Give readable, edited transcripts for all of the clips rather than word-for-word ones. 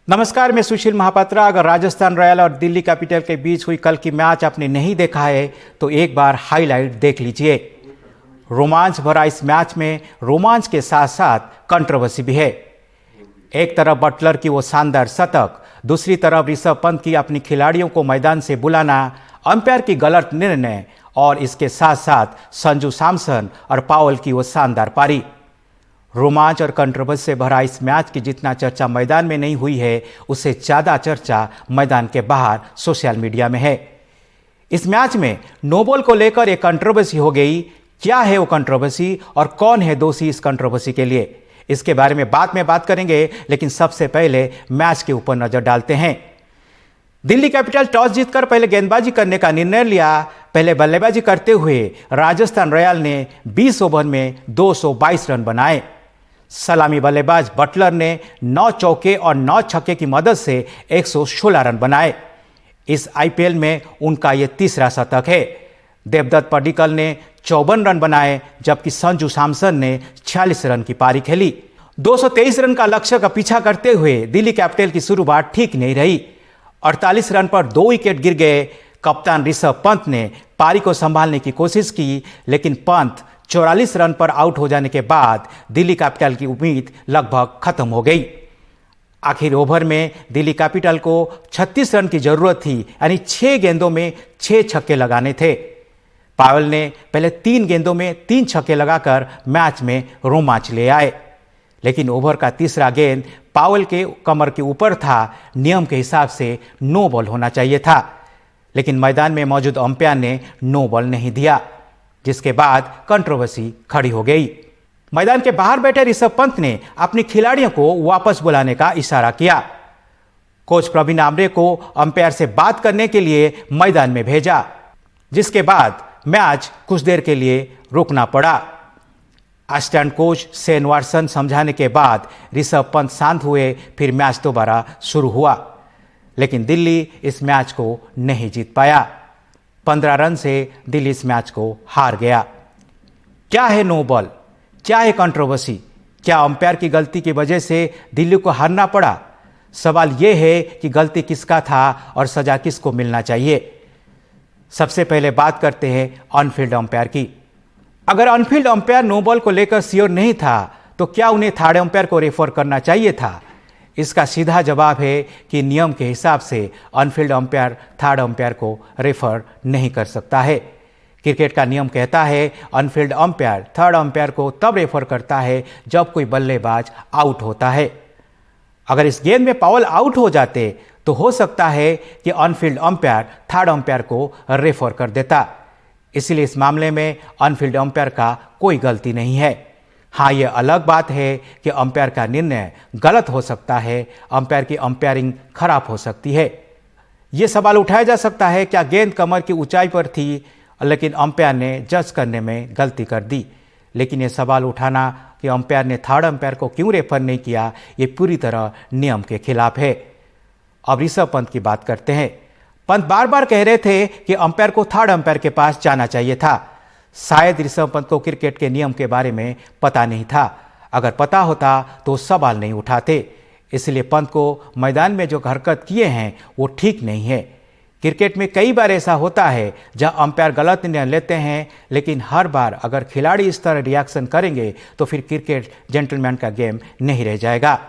नमस्कार, मैं सुशील महापात्रा। अगर राजस्थान रॉयल और दिल्ली कैपिटल के बीच हुई कल की मैच आपने नहीं देखा है तो एक बार हाईलाइट देख लीजिए। रोमांच भरा इस मैच में रोमांच के साथ साथ कंट्रोवर्सी भी है। एक तरफ बटलर की वो शानदार शतक, दूसरी तरफ ऋषभ पंत की अपनी खिलाड़ियों को मैदान से बुलाना, अंपायर की गलत निर्णय और इसके साथ साथ संजू सैमसन और पावेल की वो शानदार पारी। रोमांच और कंट्रोवर्सी से भरा इस मैच की जितना चर्चा मैदान में नहीं हुई है, उससे ज़्यादा चर्चा मैदान के बाहर सोशल मीडिया में है। इस मैच में नो बॉल को लेकर एक कंट्रोवर्सी हो गई। क्या है वो कंट्रोवर्सी और कौन है दोषी इस कंट्रोवर्सी के लिए, इसके बारे में बाद में बात करेंगे, लेकिन सबसे पहले मैच के ऊपर नजर डालते हैं। दिल्ली कैपिटल टॉस जीतकर पहले गेंदबाजी करने का निर्णय लिया। पहले बल्लेबाजी करते हुए राजस्थान रॉयल ने 20 ओवर में 222 रन बनाए। सलामी बल्लेबाज बटलर ने 9 चौके और 9 छक्के की मदद से 116 रन बनाए। इस आईपीएल में उनका यह तीसरा शतक है। देवदत्त पडिक्कल ने 54 रन बनाए, जबकि संजू सैमसन ने 46 रन की पारी खेली। 223 रन का लक्ष्य का पीछा करते हुए दिल्ली कैपिटल की शुरुआत ठीक नहीं रही। 48 रन पर 2 विकेट गिर गए। कप्तान ऋषभ पंत ने पारी को संभालने की कोशिश की, लेकिन पंत 44 रन पर आउट हो जाने के बाद दिल्ली कैपिटल की उम्मीद लगभग खत्म हो गई। आखिर ओवर में दिल्ली कैपिटल को 36 रन की जरूरत थी, यानी 6 गेंदों में 6 छक्के लगाने थे। पावेल ने पहले 3 गेंदों में 3 छक्के लगाकर मैच में रोमांच ले आए, लेकिन ओवर का तीसरा गेंद पावेल के कमर के ऊपर था। नियम के हिसाब से नो बॉल होना चाहिए था, लेकिन मैदान में मौजूद अंपायर ने नो बॉल नहीं दिया, जिसके बाद कंट्रोवर्सी खड़ी हो गई। मैदान के बाहर बैठे ऋषभ पंत ने अपनी खिलाड़ियों को वापस बुलाने का इशारा किया। कोच प्रवीण आमरे को अंपायर से बात करने के लिए मैदान में भेजा, जिसके बाद मैच कुछ देर के लिए रुकना पड़ा। असिस्टेंट कोच शेन वाटसन समझाने के बाद ऋषभ पंत शांत हुए। फिर मैच दोबारा शुरू हुआ, लेकिन दिल्ली इस मैच को नहीं जीत पाया। 15 रन से दिल्ली इस मैच को हार गया। क्या है नो बॉल, क्या है कंट्रोवर्सी, क्या अंपायर की गलती की वजह से दिल्ली को हारना पड़ा? सवाल यह है कि गलती किसका था और सजा किसको मिलना चाहिए। सबसे पहले बात करते हैं ऑनफील्ड अंपायर की। अगर ऑनफील्ड अंपायर नो बॉल को लेकर श्योर नहीं था तो क्या उन्हें थर्ड अंपायर को रेफर करना चाहिए था? इसका सीधा जवाब है कि नियम के हिसाब से ऑनफील्ड अंपायर थर्ड अंपायर को रेफर नहीं कर सकता है। क्रिकेट का नियम कहता है ऑनफील्ड अंपायर थर्ड अंपायर को तब रेफर करता है जब कोई बल्लेबाज आउट होता है। अगर इस गेंद में पावेल आउट हो जाते तो हो सकता है कि ऑनफील्ड अंपायर थर्ड अंपायर को रेफर कर देता। इसलिए इस मामले में ऑनफील्ड अंपायर का कोई गलती नहीं है। हाँ, यह अलग बात है कि अंपायर का निर्णय गलत हो सकता है, अंपायर की अंपायरिंग खराब हो सकती है। यह सवाल उठाया जा सकता है क्या गेंद कमर की ऊंचाई पर थी, लेकिन अंपायर ने जज करने में गलती कर दी। लेकिन यह सवाल उठाना कि अंपायर ने थर्ड अंपायर को क्यों रेफर नहीं किया, यह पूरी तरह नियम के खिलाफ है। अब ऋषभ पंत की बात करते हैं। पंत बार बार कह रहे थे कि अंपायर को थर्ड अंपायर के पास जाना चाहिए था। शायद ऋषभ पंत को क्रिकेट के नियम के बारे में पता नहीं था। अगर पता होता तो सवाल नहीं उठाते। इसलिए पंत को मैदान में जो हरकत किए हैं वो ठीक नहीं है। क्रिकेट में कई बार ऐसा होता है जहां अंपायर गलत निर्णय लेते हैं, लेकिन हर बार अगर खिलाड़ी इस तरह रिएक्शन करेंगे तो फिर क्रिकेट जेंटलमैन का गेम नहीं रह जाएगा।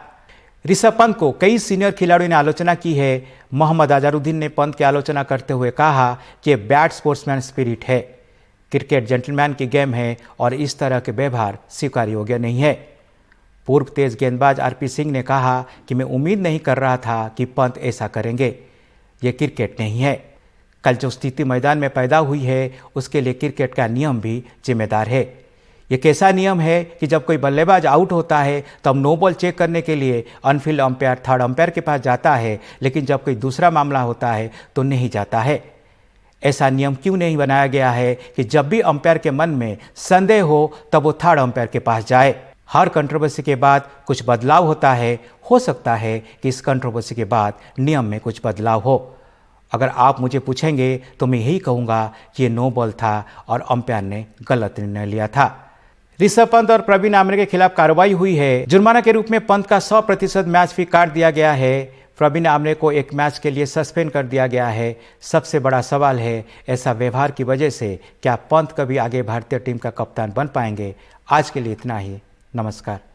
ऋषभ पंत को कई सीनियर खिलाड़ियों ने आलोचना की है। मोहम्मद अजहरुद्दीन ने पंत की आलोचना करते हुए कहा कि बैड स्पोर्ट्समैन स्पिरिट है। क्रिकेट जेंटलमैन की गेम है और इस तरह के व्यवहार स्वीकार योग्य नहीं है। पूर्व तेज गेंदबाज आरपी सिंह ने कहा कि मैं उम्मीद नहीं कर रहा था कि पंत ऐसा करेंगे। यह क्रिकेट नहीं है। कल जो स्थिति मैदान में पैदा हुई है उसके लिए क्रिकेट का नियम भी जिम्मेदार है। यह कैसा नियम है कि जब कोई बल्लेबाज आउट होता है तब नो बॉल चेक करने के लिए ऑनफील्ड अंपायर थर्ड अंपायर के पास जाता है, लेकिन जब कोई दूसरा मामला होता है तो नहीं जाता है। ऐसा नियम क्यों नहीं बनाया गया है कि जब भी अंपायर के मन में संदेह हो तब वो थर्ड अंपायर के पास जाए? हर कंट्रोवर्सी के बाद कुछ बदलाव होता है। हो सकता है कि इस कंट्रोवर्सी के बाद नियम में कुछ बदलाव हो। अगर आप मुझे पूछेंगे तो मैं यही कहूँगा कि ये नो बॉल था और अंपायर ने गलत निर्णय लिया था। ऋषभ पंत और प्रवीण आमरे के खिलाफ कार्रवाई हुई है। जुर्माना के रूप में पंत का 100% मैच फी काट दिया गया है। प्रवीण आमरे को एक मैच के लिए सस्पेंड कर दिया गया है। सबसे बड़ा सवाल है, ऐसा व्यवहार की वजह से क्या पंत कभी आगे भारतीय टीम का कप्तान बन पाएंगे? आज के लिए इतना ही। नमस्कार।